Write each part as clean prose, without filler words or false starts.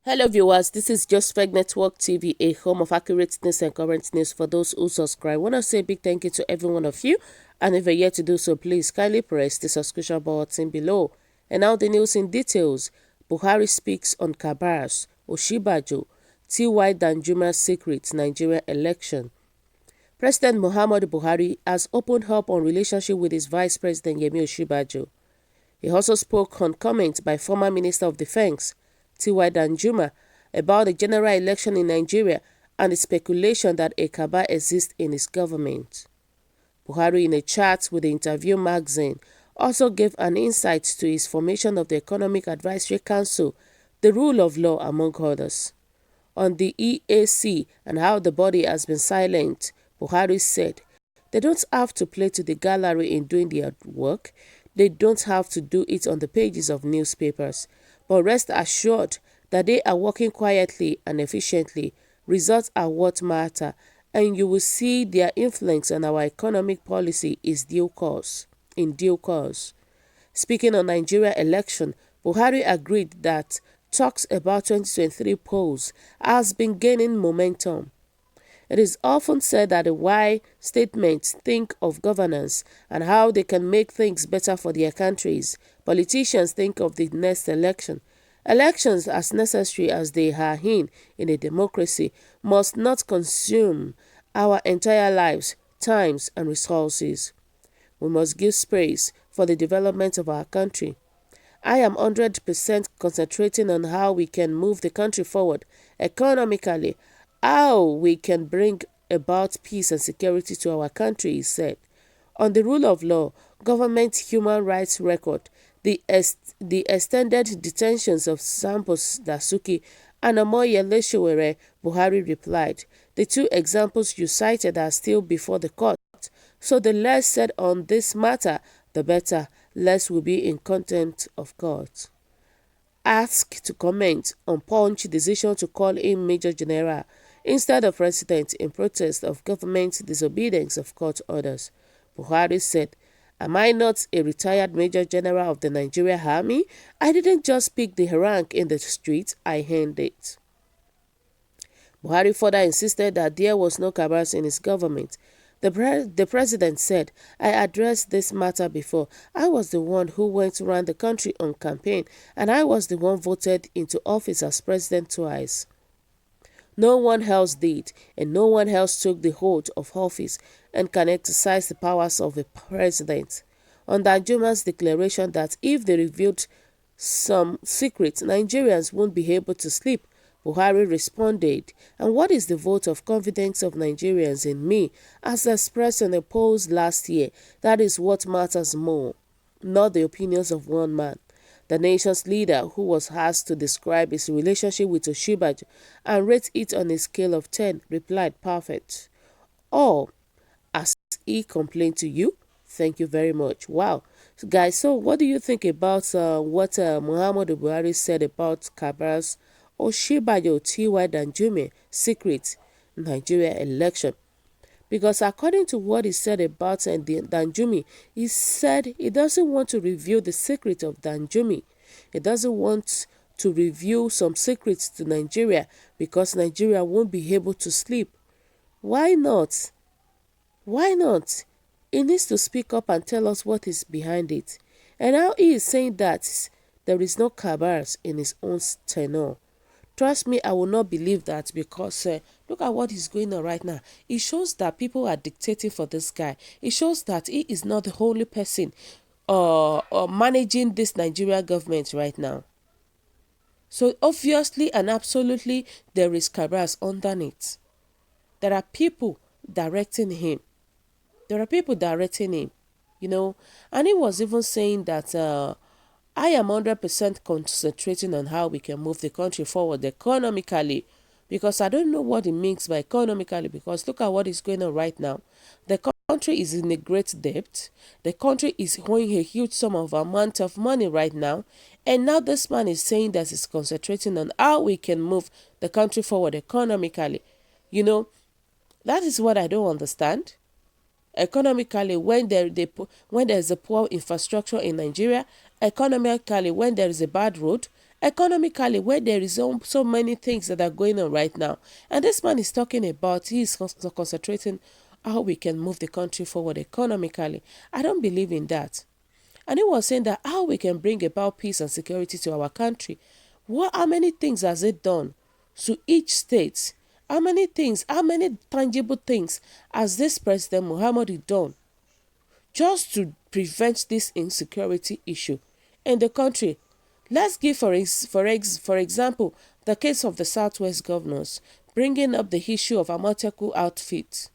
Hello viewers, this is Just Fake Network TV, a home of accurate news and current news for those who subscribe. I want to say a big thank you to every one of you, and if you're yet to do so, please kindly press the subscription button below. And now the news in details. Buhari speaks on Cabals, Osinbajo, T.Y. Danjuma's secret Nigeria election. President Muhammadu Buhari has opened up on relationship with his Vice President Yemi Osinbajo. He also spoke on comments by former Minister of Defense T.Y. Danjuma about the general election in Nigeria and the speculation that a cabal exists in his government. Buhari, in a chat with the Interview magazine, also gave an insight to his formation of the Economic Advisory Council, the rule of law, among others. On the EAC and how the body has been silent, Buhari said, "They don't have to play to the gallery in doing their work. They don't have to do it on the pages of newspapers. But rest assured that they are working quietly and efficiently. Results are what matter, and you will see their influence on our economic policy is in due course." Speaking on Nigeria election, Buhari agreed that talks about 2023 polls has been gaining momentum. It is often said that the why statements think of governance and how they can make things better for their countries. Politicians think of the next election. Elections, as necessary as they are in a democracy, must not consume our entire lives, times, and resources. We must give space for the development of our country. I am 100% concentrating on how we can move the country forward economically, how we can bring about peace and security to our country, he said. On the rule of law, government human rights record, the extended detentions of Sampos Dasuki and Omoyele Sowore, Buhari replied, "The two examples you cited are still before the court, so the less said on this matter, the better. Less will be in contempt of court." Asked to comment on Punch decision to call in Major General instead of President in protest of government disobedience of court orders, Buhari said, "Am I not a retired Major General of the Nigeria Army? I didn't just pick the rank in the street, I earned it." Buhari further insisted that there was no cabals in his government. The president said, "I addressed this matter before. I was the one who went around the country on campaign, and I was the one voted into office as president twice. No one else did, and no one else took the hold of office and can exercise the powers of a president." On Danjuma's declaration that if they revealed some secrets, Nigerians won't be able to sleep, Buhari responded, "And what is the vote of confidence of Nigerians in me, as expressed in a poll last year? That is what matters more, not the opinions of one man." The nation's leader, who was asked to describe his relationship with Osinbajo and rate it on a scale of 10, replied, "Perfect." "Oh, as he complained to you? Thank you very much." Wow. Guys, so what do you think about what Muhammadu Buhari said about Cabals, Osinbajo, T.Y. Danjuma secret Nigeria election? Because according to what he said about Danjuma, he said he doesn't want to reveal the secret of Danjuma. He doesn't want to reveal some secrets to Nigeria because Nigeria won't be able to sleep. Why not? Why not? He needs to speak up and tell us what is behind it. And now he is saying that there is no cabals in his own tenure. Trust me, I will not believe that, because look at what is going on right now. It shows that people are dictating for this guy. It shows that he is not the only person managing this Nigeria government right now. So obviously and absolutely there is cabals underneath. There are people directing him. There are people directing him, you know. And he was even saying that I am 100% concentrating on how we can move the country forward economically. because I don't know what it means by economically, because look at what is going on right now. The country is in a great debt. The country is owing a huge sum of amount of money right now. And now this man is saying that he's concentrating on how we can move the country forward economically. You know, that is what I don't understand. Economically, when when there is a poor infrastructure in Nigeria, economically when there is a bad road, economically when there is so many things that are going on right now. And this man is talking about, he is concentrating how we can move the country forward economically. I don't believe in that. And he was saying that how we can bring about peace and security to our country. How many things has it done to each state? How many things, how many tangible things has this President Muhammadu done just to prevent this insecurity issue in the country? Let's give, for example, the case of the Southwest governors bringing up the issue of Amateku outfit.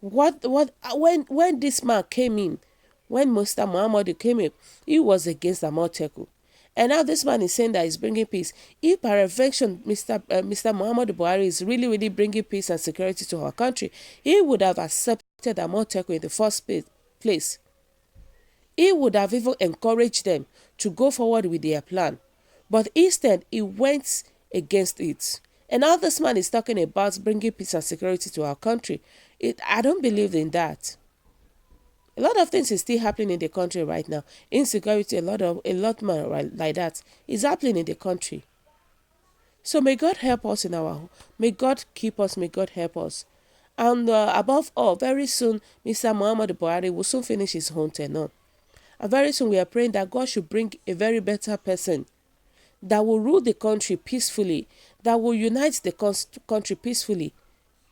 When this man came in, when Mr. Muhammadu came in, he was against Amateku. And now this man is saying that he's bringing peace. If peradventure Mr. Muhammadu Buhari is really, really bringing peace and security to our country, he would have accepted Amateku in the first place. He would have even encouraged them to go forward with their plan. But instead, he went against it. And now this man is talking about bringing peace and security to our country. I don't believe in that. A lot of things is still happening in the country right now. Insecurity, a lot more like that is happening in the country. So may God help us may God keep us, may God help us. And above all, very soon, Mr. Muhammadu Buhari will soon finish his own tenure. And very soon we are praying that God should bring a very better person that will rule the country peacefully, that will unite the country peacefully.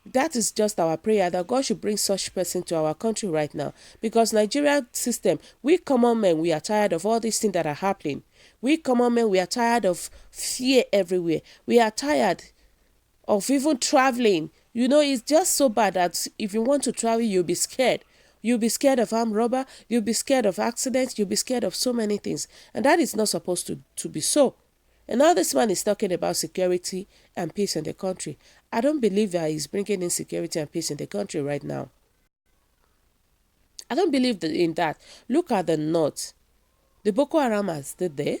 That is just our prayer, that God should bring such person to our country right now. Because Nigerian system, we common men, we are tired of all these things that are happening. We common men, we are tired of fear everywhere. We are tired of even traveling. You know, it's just so bad that if you want to travel, you'll be scared. You'll be scared of armed robber. You'll be scared of accidents. You'll be scared of so many things. And that is not supposed to be so. And now this man is talking about security and peace in the country. I don't believe that he's bringing in security and peace in the country right now. I don't believe in that. Look at the north. The Boko Haram are still there,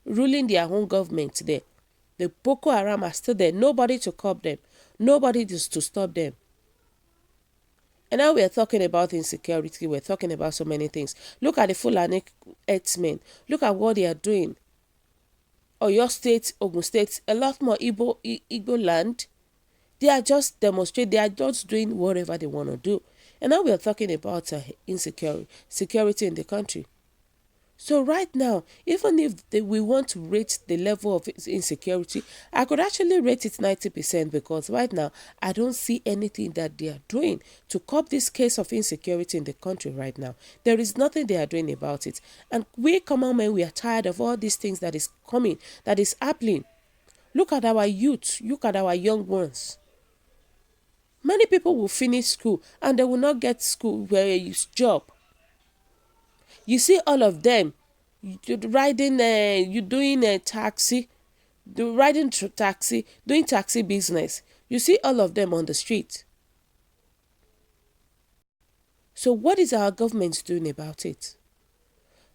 ruling their own government there. The Boko Haram are still there. Nobody to curb them. Nobody to stop them. And now we are talking about insecurity. We're talking about so many things. Look at the Fulani herdsmen. Look at what they are doing. Oyo State, Ogun State, a lot more Igbo land. They are just demonstrating. They are just doing whatever they want to do. And now we are talking about security in the country. So right now, even if we want to rate the level of insecurity, I could actually rate it 90%, because right now, I don't see anything that they are doing to curb this case of insecurity in the country right now. There is nothing they are doing about it. And we common men, we are tired of all these things that is coming, that is happening. Look at our youth. Look at our young ones. Many people will finish school and they will not get job. You see all of them riding, you doing a taxi, doing taxi business. You see all of them on the street. So what is our government doing about it?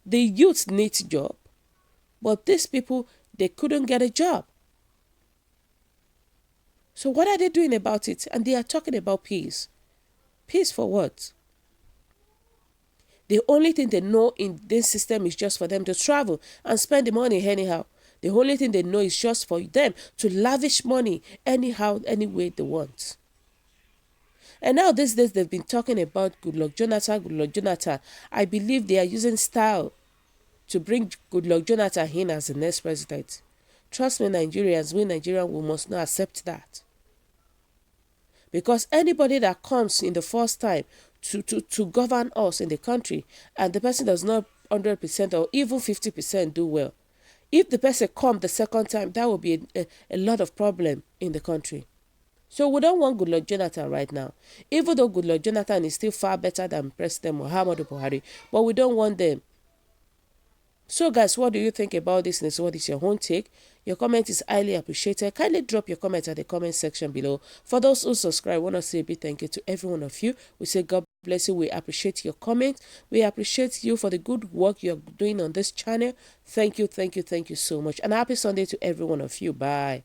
The youth need job, but these people, they couldn't get a job. So what are they doing about it? And they are talking about peace. Peace for what? The only thing they know in this system is just for them to travel and spend the money anyhow. The only thing they know is just for them to lavish money anyhow, any way they want. And now these days they've been talking about Goodluck Jonathan. I believe they are using style to bring Goodluck Jonathan in as the next president. Trust me, Nigerians, we must not accept that. Because anybody that comes in the first time to govern us in the country, and the person does not 100% or even 50% do well, if the person comes the second time, that will be a lot of problem in the country. So we don't want Goodluck Jonathan right now. Even though Goodluck Jonathan is still far better than President Muhammadu Buhari, but we don't want them. So guys, what do you think about this news? What is your own take? Your comment is highly appreciated. Kindly drop your comment at the comment section below. For those who subscribe, I want to say a big thank you to every one of you. We say God bless you. We appreciate your comment. We appreciate you for the good work you're doing on this channel. Thank you, thank you, thank you so much. And happy Sunday to every one of you. Bye.